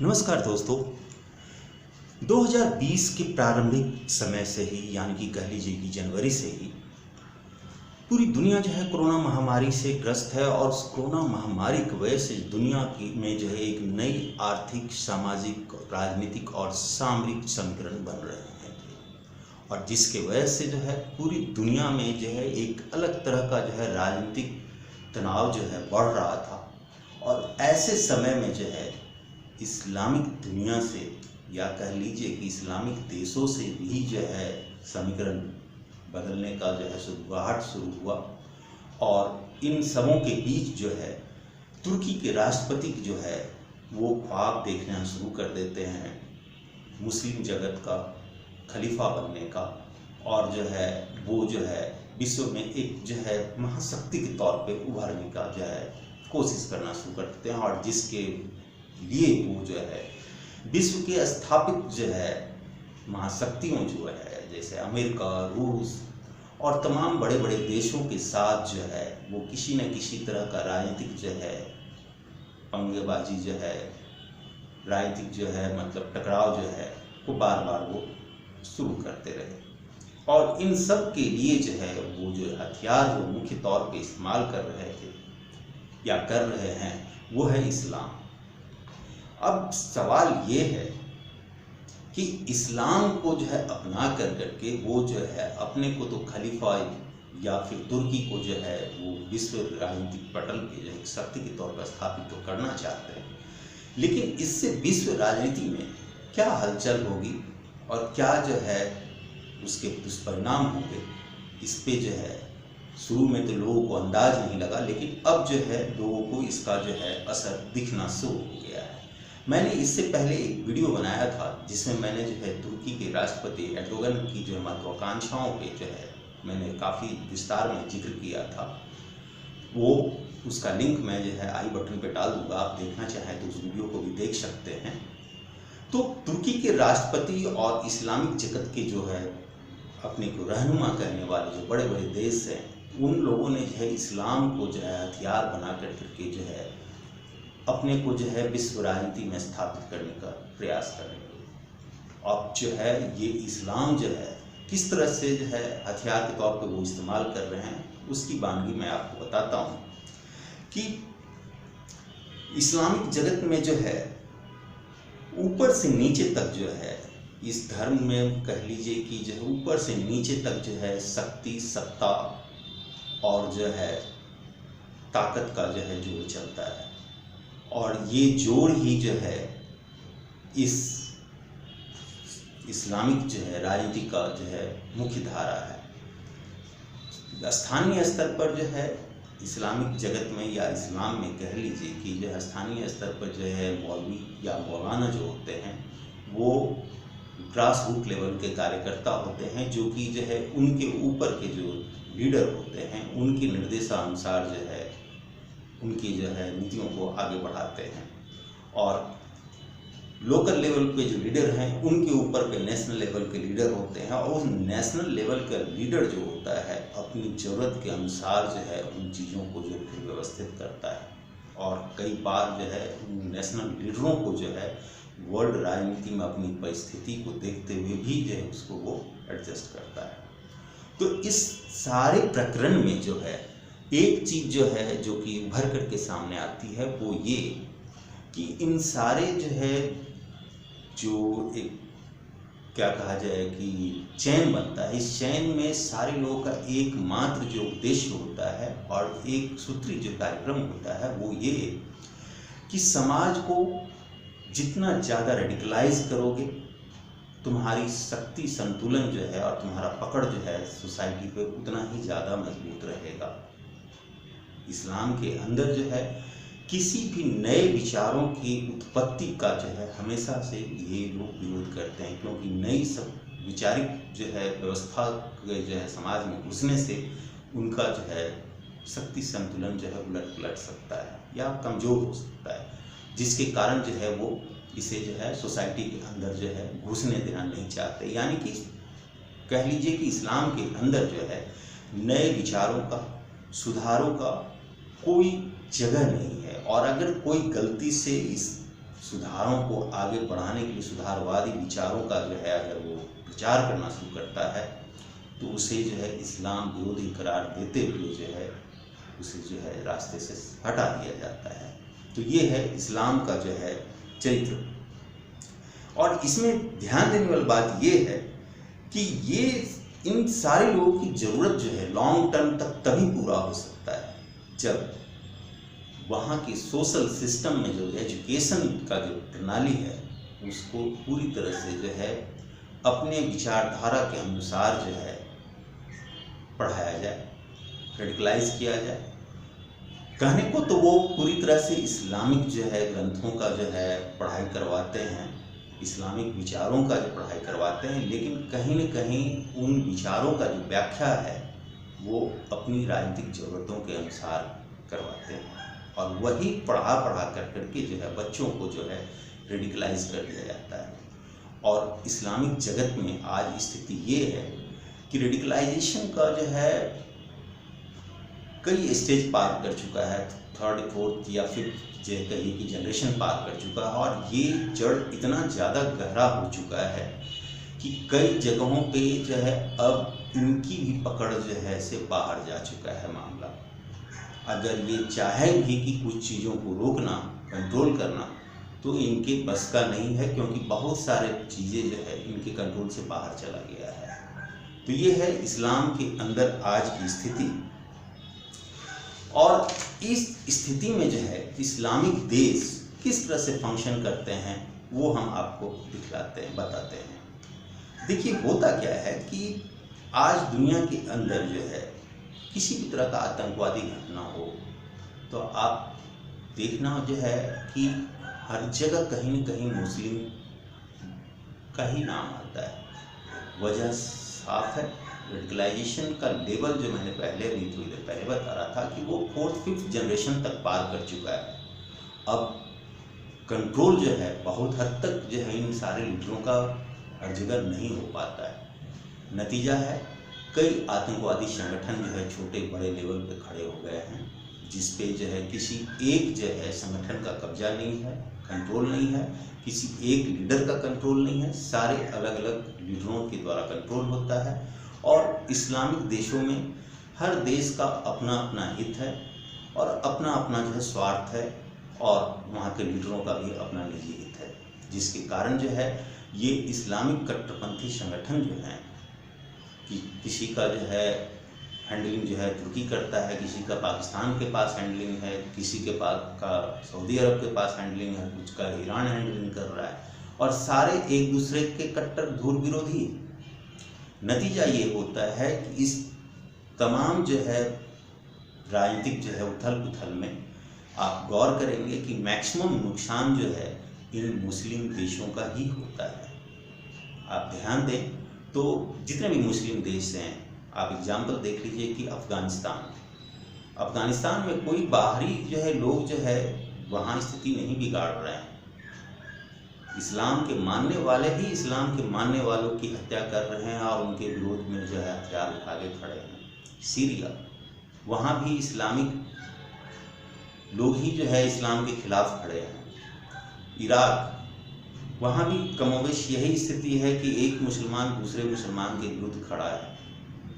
नमस्कार दोस्तों। 2020 के प्रारंभिक समय से ही यानी कि कह लीजिए कि जनवरी से ही पूरी दुनिया जो है कोरोना महामारी से ग्रस्त है और उस कोरोना महामारी की वजह से दुनिया की में जो है एक नई आर्थिक, सामाजिक, राजनीतिक और सामरिक समीकरण बन रहे हैं और जिसके वजह से जो है पूरी दुनिया में जो है एक अलग तरह का जो है राजनीतिक तनाव जो है बढ़ रहा था। और ऐसे समय में जो है इस्लामिक दुनिया से या कह लीजिए कि इस्लामिक देशों से भी जो है समीकरण बदलने का जो है शुरुआत शुरू हुआ और इन सबों के बीच जो है तुर्की के राष्ट्रपति जो है वो ख्वाब देखना शुरू कर देते हैं मुस्लिम जगत का खलीफा बनने का और जो है वो जो है विश्व में एक जो है महाशक्ति के तौर पे उभरने का जो है कोशिश करना शुरू कर देते हैं और जिसके लिए वो जो है विश्व के स्थापित जो है महाशक्तियों जो है जैसे अमेरिका, रूस और तमाम बड़े बड़े देशों के साथ जो है वो किसी न किसी तरह का राजनीतिक जो है पंगेबाजी जो है राजनीतिक जो है मतलब टकराव जो है वो बार बार वो शुरू करते रहे। और इन सब के लिए जो है वो जो हथियार वो मुख्य तौर पे इस्तेमाल कर रहे थे या कर रहे हैं वो है इस्लाम। अब सवाल ये है कि इस्लाम को जो है अपना कर करके वो जो है अपने को तो खलीफा या फिर तुर्की को जो है वो विश्व राजनीतिक पटल पे जो एक शक्ति के तौर पर स्थापित तो करना चाहते हैं, लेकिन इससे विश्व राजनीति में क्या हलचल होगी और क्या जो है उसके दुष्परिणाम होंगे, इस पे जो है शुरू में तो लोगों को अंदाज नहीं लगा, लेकिन अब जो है लोगों को इसका जो है असर दिखना शुरू हो गया है। मैंने इससे पहले एक वीडियो बनाया था जिसमें मैंने जो है तुर्की के राष्ट्रपति एर्दोगन की जो है महत्वाकांक्षाओं पे जो है मैंने काफ़ी विस्तार में जिक्र किया था। वो उसका लिंक मैं जो है आई बटन पे डाल दूंगा, आप देखना चाहें तो उस वीडियो को भी देख सकते हैं। तो तुर्की के राष्ट्रपति और इस्लामिक जगत के जो है अपने को रहनुमा करने वाले जो बड़े बड़े देश हैं उन लोगों ने जो है इस्लाम को जो है हथियार बना करके जो है अपने को जो है विश्व राजनीति में स्थापित करने का प्रयास कर रहे हैं। अब जो है ये इस्लाम जो है किस तरह से जो है हथियार के तौर पे वो इस्तेमाल कर रहे हैं उसकी बानगी मैं आपको बताता हूँ कि इस्लामिक जगत में जो है ऊपर से नीचे तक जो है इस धर्म में कह लीजिए कि जो है ऊपर से नीचे तक जो है शक्ति, सत्ता और जो है ताकत का जो है जोड़ चलता है और ये जोड़ ही जो है इस इस्लामिक जो है राजनीति का जो है मुख्य धारा है। स्थानीय स्तर पर जो है इस्लामिक जगत में या इस्लाम में कह लीजिए कि जो है स्थानीय स्तर पर जो है मौलवी या मौलाना जो होते हैं वो ग्रास रूट लेवल के कार्यकर्ता होते हैं जो कि जो है उनके ऊपर के जो लीडर होते हैं उनके निर्देशानुसार जो है उनकी जो है नीतियों को आगे बढ़ाते हैं। और लोकल लेवल पे जो लीडर हैं उनके ऊपर पे नेशनल लेवल के लीडर होते हैं और उस नेशनल लेवल का लीडर जो होता है अपनी ज़रूरत के अनुसार जो है उन चीज़ों को जो है व्यवस्थित करता है और कई बार जो है नेशनल लीडरों को जो है वर्ल्ड राजनीति में अपनी परिस्थिति को देखते हुए भी जो है उसको वो एडजस्ट करता है। तो इस सारे प्रकरण में जो है एक चीज़ जो है जो कि उभर करके सामने आती है वो ये कि इन सारे जो है जो एक क्या कहा जाए कि चैन बनता है, इस चैन में सारे लोगों का एकमात्र जो उद्देश्य होता है और एक सूत्री जो कार्यक्रम होता है वो ये कि समाज को जितना ज़्यादा रेडिकलाइज करोगे तुम्हारी शक्ति संतुलन जो है और तुम्हारा पकड़ जो है सोसाइटी पे उतना ही ज़्यादा मजबूत रहेगा। इस्लाम के अंदर जो है किसी भी नए विचारों की उत्पत्ति का जो है हमेशा से ये लोग विरोध करते हैं क्योंकि नई सब विचारिक जो है व्यवस्था जो है समाज में घुसने से उनका जो है शक्ति संतुलन जो है उलट पलट सकता है या कमज़ोर हो सकता है, जिसके कारण जो है वो इसे जो है सोसाइटी के अंदर जो है घुसने देना नहीं चाहते। यानी कि कह लीजिए कि इस्लाम के अंदर जो है नए विचारों का, सुधारों का कोई जगह नहीं है और अगर कोई गलती से इस सुधारों को आगे बढ़ाने के लिए, सुधारवादी विचारों का जो है अगर वो प्रचार करना शुरू करता है तो उसे जो है इस्लाम विरोधी करार देते हुए जो है उसे जो है रास्ते से हटा दिया जाता है। तो ये है इस्लाम का जो है चरित्र। और इसमें ध्यान देने वाली बात ये है कि ये इन सारे लोगों की ज़रूरत जो है लॉन्ग टर्म तक तभी पूरा हो सकता है जब वहाँ के सोशल सिस्टम में जो एजुकेशन का जो प्रणाली है उसको पूरी तरह से जो है अपने विचारधारा के अनुसार जो है पढ़ाया जाए, रेडिकलाइज किया जाए। कहने को तो वो पूरी तरह से इस्लामिक जो है ग्रंथों का जो है पढ़ाई करवाते हैं, इस्लामिक विचारों का जो पढ़ाई करवाते हैं, लेकिन कहीं न कहीं उन विचारों का जो व्याख्या है वो अपनी राजनीतिक ज़रूरतों के अनुसार करवाते हैं और वही पढ़ा करके जो है बच्चों को जो है रेडिकलाइज कर दिया जाता है। और इस्लामिक जगत में आज स्थिति ये है कि रेडिकलाइजेशन का जो है कई स्टेज पार कर चुका है, थर्ड फोर्थ या फिफ्थ जो कहीं की जनरेशन पार कर चुका है और ये जड़ इतना ज़्यादा गहरा हो चुका है कि कई जगहों पे जो है अब इनकी भी पकड़ जो है से बाहर जा चुका है मामला। अगर ये चाहे भी कि कुछ चीज़ों को रोकना, कंट्रोल करना, तो इनके बस का नहीं है, क्योंकि बहुत सारे चीज़ें जो है इनके कंट्रोल से बाहर चला गया है। तो ये है इस्लाम के अंदर आज की स्थिति। और इस स्थिति में जो है इस्लामिक देश किस तरह से फंक्शन करते हैं वो हम आपको दिखलाते हैं, बताते हैं। देखिए होता क्या है कि आज दुनिया के अंदर जो है किसी भी तरह का आतंकवादी घटना हो तो आप देखना जो है कि हर जगह कहीं न कहीं मुस्लिम का ही नाम आता है। वजह साफ है, रेडिकलाइजेशन का लेवल जो मैंने पहले भी थोड़ी देर पहले बता रहा था कि वो फोर्थ फिफ्थ जनरेशन तक पार कर चुका है। अब कंट्रोल जो है बहुत हद तक जो है इन सारे लीडरों का हर जगह नहीं हो पाता है। नतीजा है कई आतंकवादी संगठन जो है छोटे बड़े लेवल पे खड़े हो गए हैं, जिस पे जो है किसी एक जो है संगठन का कब्जा नहीं है, कंट्रोल नहीं है, किसी एक लीडर का कंट्रोल नहीं है, सारे अलग अलग लीडरों के द्वारा कंट्रोल होता है। और इस्लामिक देशों में हर देश का अपना अपना हित है और अपना अपना जो है स्वार्थ है और वहाँ के लीडरों का भी अपना निजी हित है, जिसके कारण जो है ये इस्लामिक कट्टरपंथी संगठन जो हैं कि किसी का जो है हैंडलिंग जो है तुर्की करता है, किसी का पाकिस्तान के पास हैंडलिंग है, किसी के पास का सऊदी अरब के पास हैंडलिंग है, कुछ का ईरान हैंडलिंग कर रहा है और सारे एक दूसरे के कट्टर धुर विरोधी। नतीजा ये होता है कि इस तमाम जो है राजनीतिक जो है उथल पुथल में आप गौर करेंगे कि मैक्सिमम नुकसान जो है इन मुस्लिम देशों का ही होता है। आप ध्यान दें तो जितने भी मुस्लिम देश हैं, आप एग्जाम्पल देख लीजिए कि अफ़गानिस्तान में कोई बाहरी जो है लोग जो है वहाँ स्थिति नहीं बिगाड़ रहे हैं। इस्लाम के मानने वाले ही इस्लाम के मानने वालों की हत्या कर रहे हैं और उनके विरोध में जो है हथियार उठा के खड़े हैं। सीरिया, वहाँ भी इस्लामिक लोग ही जो है इस्लाम के खिलाफ खड़े हैं। इराक, वहाँ भी कमोबेश यही स्थिति है कि एक मुसलमान दूसरे मुसलमान के विरुद्ध खड़ा है।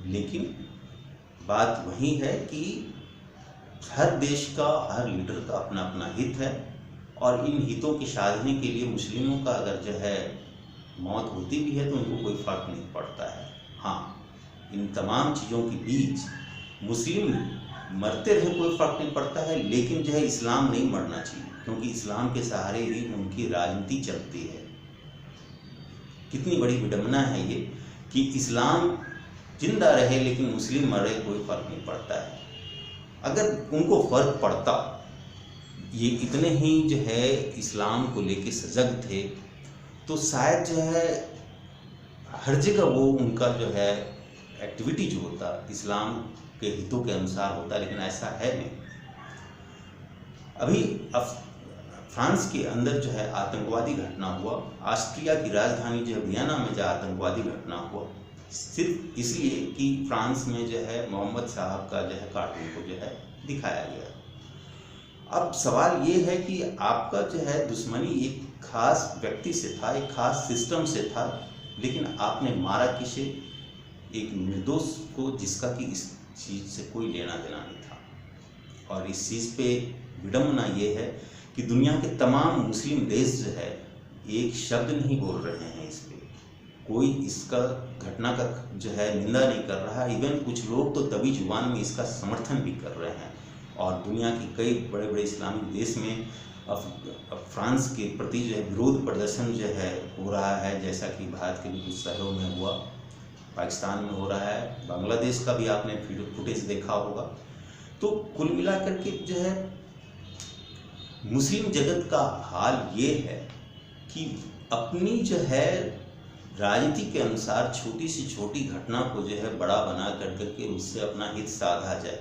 लेकिन बात वही है कि हर देश का, हर लीडर का अपना अपना हित है और इन हितों के साधने के लिए मुस्लिमों का अगर जो है मौत होती भी है तो उनको कोई फर्क नहीं पड़ता है। हाँ, इन तमाम चीज़ों के बीच मुस्लिम मरते रहे कोई फ़र्क नहीं पड़ता है, लेकिन जो है इस्लाम नहीं मरना चाहिए, क्योंकि इस्लाम के सहारे ही उनकी राजनीति चलती है। कितनी बड़ी विडंबना है ये कि इस्लाम जिंदा रहे लेकिन मुस्लिम मरे, कोई फ़र्क नहीं पड़ता है। अगर उनको फ़र्क पड़ता, ये इतने ही जो है इस्लाम को लेके सजग थे, तो शायद जो है हर जगह वो उनका जो है एक्टिविटी जो होता इस्लाम के हितों के अनुसार होता, लेकिन ऐसा है नहीं। अभी फ्रांस के अंदर जो है आतंकवादी घटना हुआ, ऑस्ट्रिया की राजधानी जो है वियना में जो आतंकवादी घटना हुआ, सिर्फ इसलिए कि फ्रांस में जो है मोहम्मद साहब का जो है कार्टून को जो है दिखाया गया। अब सवाल ये है कि आपका जो है दुश्मनी एक खास व्यक्ति से था, एक खास सिस्टम से था, लेकिन आपने मारा किसे? एक निर्दोष को, जिसका कि इस चीज़ से कोई लेना देना नहीं था। और इस चीज़ पे विडंबना ये है कि दुनिया के तमाम मुस्लिम देश जो है एक शब्द नहीं बोल रहे हैं इस पे, कोई इसका घटना का जो है निंदा नहीं कर रहा। इवन कुछ लोग तो दबी जुबान में इसका समर्थन भी कर रहे हैं। और दुनिया के कई बड़े बड़े इस्लामिक देश में अब फ्रांस के प्रति जो है विरोध प्रदर्शन जो है हो रहा है, जैसा कि भारत के भी कुछ शहरों में हुआ, पाकिस्तान में हो रहा है, बांग्लादेश का भी आपने फुटेज देखा होगा। तो कुल मिलाकर के जो है मुस्लिम जगत का हाल ये है कि अपनी जो है राजनीति के अनुसार छोटी से छोटी घटना को जो है बड़ा बना करके उससे अपना हित साधा जाए।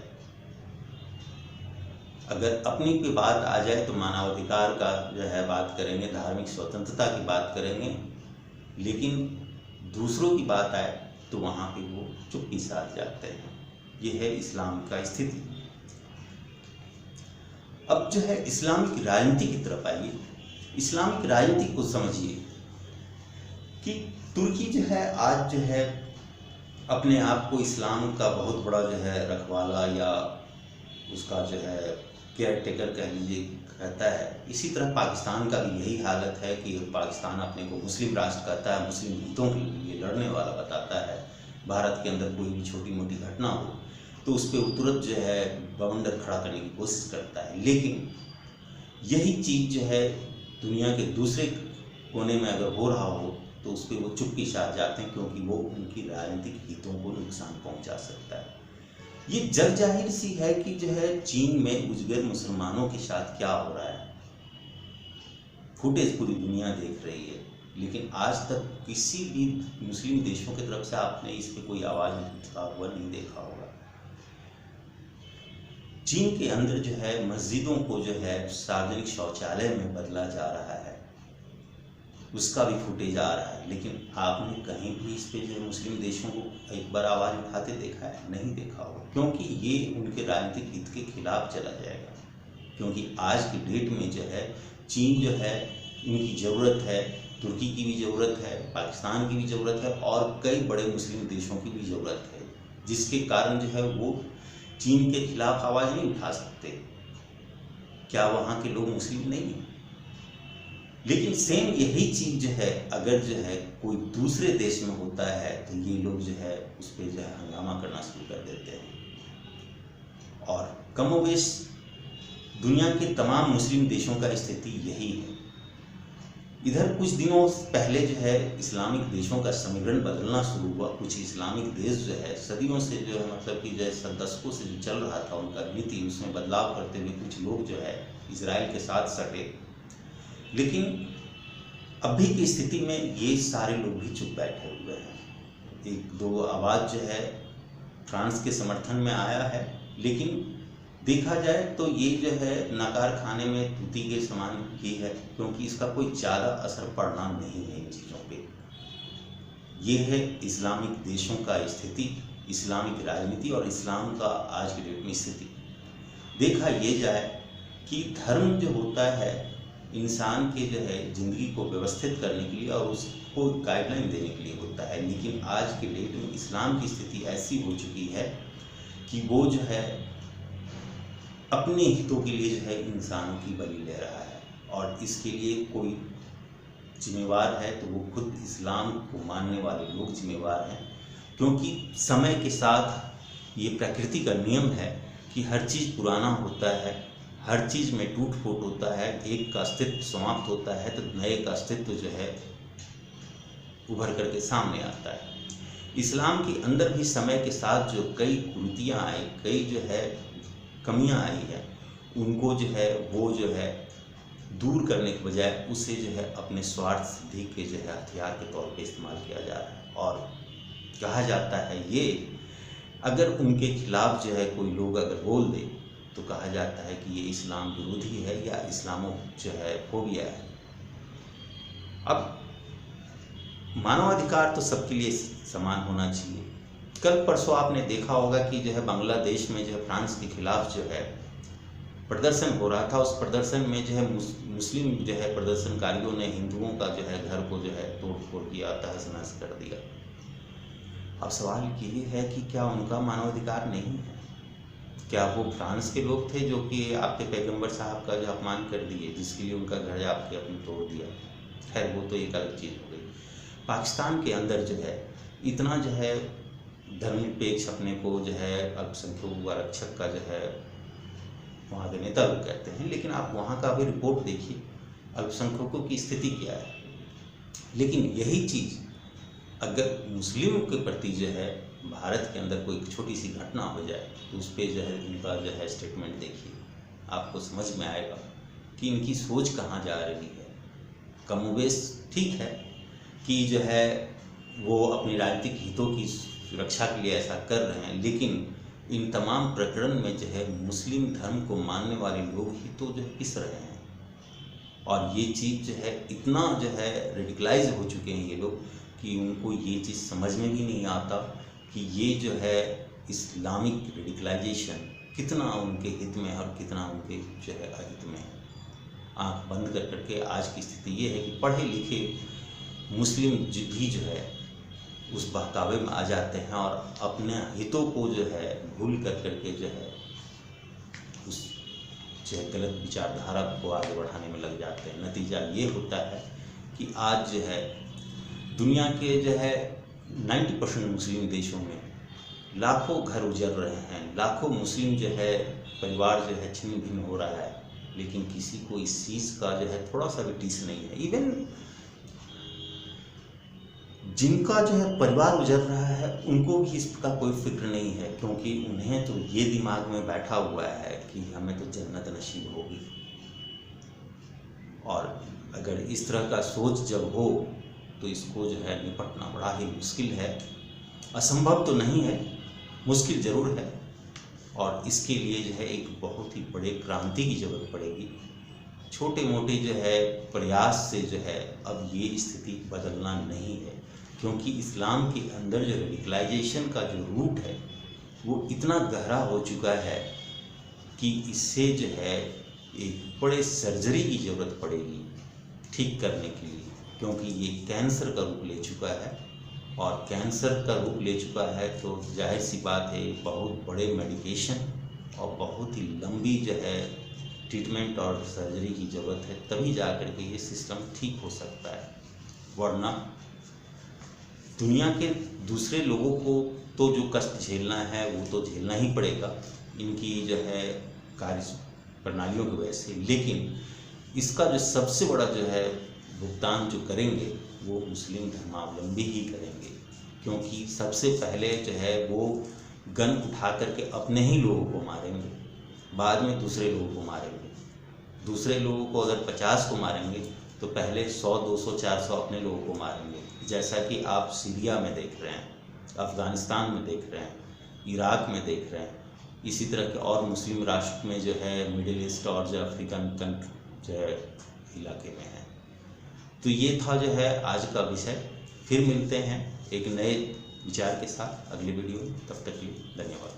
अगर अपनी की बात आ जाए तो मानवाधिकार का जो है बात करेंगे, धार्मिक स्वतंत्रता की बात करेंगे, लेकिन दूसरों की बात आए तो वहाँ पे वो चुप्पी साध जाते हैं। ये है इस्लाम का स्थिति। अब जो है इस्लामिक राजनीति की तरफ आइए। इस्लामिक राजनीति को समझिए कि तुर्की जो है आज जो है अपने आप को इस्लाम का बहुत बड़ा जो है रखवाला या उसका जो है केयर टेकर कह लीजिए कहता है। इसी तरह पाकिस्तान का भी यही हालत है कि पाकिस्तान अपने को मुस्लिम राष्ट्र कहता है, मुस्लिम हितों के लिए लड़ने वाला बताता है। भारत के अंदर कोई भी छोटी मोटी घटना हो तो उस पर तुरंत जो है बवंडर खड़ा करने की कोशिश करता है। लेकिन यही चीज़ जो है दुनिया के दूसरे कोने में अगर हो रहा हो तो उस पर वो चुप्पी साध जाते हैं, क्योंकि वो उनकी राजनीतिक हितों को नुकसान पहुंचा सकता है। ये जग जाहिर सी है कि जो है चीन में उजगर मुसलमानों के साथ क्या हो रहा है, फुटेज पूरी दुनिया देख रही है। लेकिन आज तक किसी भी मुस्लिम देशों की तरफ से आपने इस पे कोई आवाज़ उठता हुआ नहीं देखा होगा। चीन के अंदर जो है मस्जिदों को जो है सार्वजनिक शौचालय में बदला जा रहा है, उसका भी फुटेज आ रहा है। लेकिन आपने कहीं भी इस पे जो है मुस्लिम देशों को एक बार आवाज़ उठाते देखा है? नहीं देखा होगा, क्योंकि ये उनके राजनीतिक हित के खिलाफ चला जाएगा। क्योंकि आज की डेट में जो है चीन जो है इनकी ज़रूरत है, तुर्की की भी ज़रूरत है, पाकिस्तान की भी ज़रूरत है और कई बड़े मुस्लिम देशों की भी ज़रूरत है, जिसके कारण जो है वो चीन के खिलाफ आवाज़ नहीं उठा सकते। क्या वहाँ के लोग मुस्लिम नहीं हैं? लेकिन सेम यही चीज़ जो है अगर जो है कोई दूसरे देश में होता है तो ये लोग जो है उस पर जो है हंगामा करना शुरू कर देते हैं। और कमोवेश दुनिया के तमाम मुस्लिम देशों का स्थिति यही है। इधर कुछ दिनों पहले जो है इस्लामिक देशों का समीकरण बदलना शुरू हुआ। कुछ इस्लामिक देश जो है सदियों से जो है मतलब कि जैसे दशकों से जो चल रहा था उनका नीति, उसमें बदलाव करते हुए कुछ लोग जो है इजराइल के साथ सटे। लेकिन अभी की स्थिति में ये सारे लोग भी चुप बैठे हुए हैं। एक दो आवाज़ जो है फ्रांस के समर्थन में आया है, लेकिन देखा जाए तो ये जो है नकार खाने में तूती के समान ही है, क्योंकि इसका कोई ज़्यादा असर पड़ना नहीं है इन चीज़ों पे। ये है इस्लामिक देशों का स्थिति, इस्लामिक राजनीति और इस्लाम का आज की डेट में स्थिति। देखा ये जाए कि धर्म जो होता है इंसान के जो है ज़िंदगी को व्यवस्थित करने के लिए और उसको गाइडलाइन देने के लिए होता है। लेकिन आज के डेट में इस्लाम की स्थिति ऐसी हो चुकी है कि वो जो है अपने हितों के लिए जो है इंसानों की बलि ले रहा है, और इसके लिए कोई जिम्मेवार है तो वो खुद इस्लाम को मानने वाले लोग जिम्मेवार हैं। क्योंकि समय के साथ ये प्रकृति का नियम है कि हर चीज़ पुराना होता है, हर चीज़ में टूट फूट होता है, एक का अस्तित्व समाप्त होता है तो नए का अस्तित्व जो है उभर करके सामने आता है। इस्लाम के अंदर भी समय के साथ जो कई कुरीतियाँ आई, कई जो है कमियाँ आई हैं, उनको जो है वो जो है दूर करने के बजाय उसे जो है अपने स्वार्थ सिद्धि के जो है हथियार के तौर पे इस्तेमाल किया जा रहा है। और कहा जाता है ये अगर उनके खिलाफ जो है कोई लोग अगर बोल दे तो कहा जाता है कि ये इस्लाम विरोधी है या इस्लामो जो है फोबिया है। अब मानवाधिकार तो सबके लिए समान होना चाहिए। कल परसों आपने देखा होगा कि जो है बांग्लादेश में जो है फ्रांस के खिलाफ जो है प्रदर्शन हो रहा था, उस प्रदर्शन में जो है मुस्लिम जो है प्रदर्शनकारियों ने हिंदुओं का जो है घर को जो है तोड़ फोड़ किया, तहस नहस कर दिया। अब सवाल ये है कि क्या उनका मानवाधिकार नहीं है? क्या वो फ्रांस के लोग थे जो कि आपके पैगंबर साहब का जो अपमान कर दिए, जिसके लिए उनका घर आपके अपने तोड़ दिया? खैर वो तो एक अलग चीज़ हो गई। पाकिस्तान के अंदर जो है इतना जो है धर्मनिरपेक्ष अपने को जो है अल्पसंख्यक आरक्षक का जो है वहाँ के नेता लोग कहते हैं, लेकिन आप वहाँ का भी रिपोर्ट देखिए, अल्पसंख्यकों की स्थिति क्या है। लेकिन यही चीज़ अगर मुस्लिमों के प्रति जो है भारत के अंदर कोई छोटी सी घटना हो जाए तो उस पर जो है इनका जो है स्टेटमेंट देखिए, आपको समझ में आएगा कि इनकी सोच कहाँ जा रही है। कमोबेश ठीक है कि जो है वो अपनी राजनीतिक हितों की सुरक्षा के लिए ऐसा कर रहे हैं, लेकिन इन तमाम प्रकरण में जो है मुस्लिम धर्म को मानने वाले लोग ही तो जो है पिस रहे हैं। और ये चीज़ जो है इतना जो है रेडिकलाइज हो चुके हैं ये लोग कि उनको ये चीज़ समझ में भी नहीं आता कि ये जो है इस्लामिक रेडिकलाइजेशन कितना उनके हित में है और कितना उनके जो है अहित में है। आँख बंद कर करके आज की स्थिति ये है कि पढ़े लिखे मुस्लिम भी जो है उस बहकावे में आ जाते हैं और अपने हितों को जो है भूल कर करके जो है उस जो है गलत विचारधारा को आगे बढ़ाने में लग जाते हैं। नतीजा ये होता है कि आज जो है दुनिया के जो है 90% मुस्लिम देशों में लाखों घर उजड़ रहे हैं, लाखों मुस्लिम जो है परिवार जो है छिन्न भिन्न हो रहा है, लेकिन किसी को इस चीज़ का जो है थोड़ा सा भी टीस नहीं है। इवन जिनका जो है परिवार उजड़ रहा है उनको भी इसका कोई फिक्र नहीं है, क्योंकि उन्हें तो ये दिमाग में बैठा हुआ है कि हमें तो जन्नत नसीब होगी। और अगर इस तरह का सोच जब हो तो इसको जो है निपटना बड़ा ही मुश्किल है। असंभव तो नहीं है, मुश्किल ज़रूर है, और इसके लिए जो है एक बहुत ही बड़े क्रांति की ज़रूरत पड़ेगी। छोटे मोटे जो है प्रयास से जो है अब ये स्थिति बदलना नहीं है, क्योंकि इस्लाम के अंदर जो रेडिकलाइजेशन का जो रूट है वो इतना गहरा हो चुका है कि इससे जो है एक बड़े सर्जरी की ज़रूरत पड़ेगी ठीक करने के लिए, क्योंकि ये कैंसर का रूप ले चुका है। और कैंसर का रूप ले चुका है तो जाहिर सी बात है बहुत बड़े मेडिकेशन और बहुत ही लंबी जो है ट्रीटमेंट और सर्जरी की ज़रूरत है, तभी जा कर के ये सिस्टम ठीक हो सकता है। वरना दुनिया के दूसरे लोगों को तो जो कष्ट झेलना है वो तो झेलना ही पड़ेगा इनकी जो है कार्य प्रणालियों की वजह से, लेकिन इसका जो सबसे बड़ा जो है भुगतान जो करेंगे वो मुस्लिम धर्मावलंबी ही करेंगे, क्योंकि सबसे पहले जो है वो गन उठा करके अपने ही लोगों को मारेंगे, बाद में दूसरे लोगों को मारेंगे। दूसरे लोगों को अगर 50 को मारेंगे तो पहले 100, 200, 400 अपने लोगों को मारेंगे, जैसा कि आप सीरिया में देख रहे हैं, अफ़गानिस्तान में देख रहे हैं, इराक में देख रहे हैं। इसी तरह के और मुस्लिम राष्ट्र में जो है मिडिल ईस्ट और जो अफ्रीकन जो है इलाके में है। तो ये था जो है आज का विषय। फिर मिलते हैं एक नए विचार के साथ अगले वीडियो में, तब तक के लिए धन्यवाद।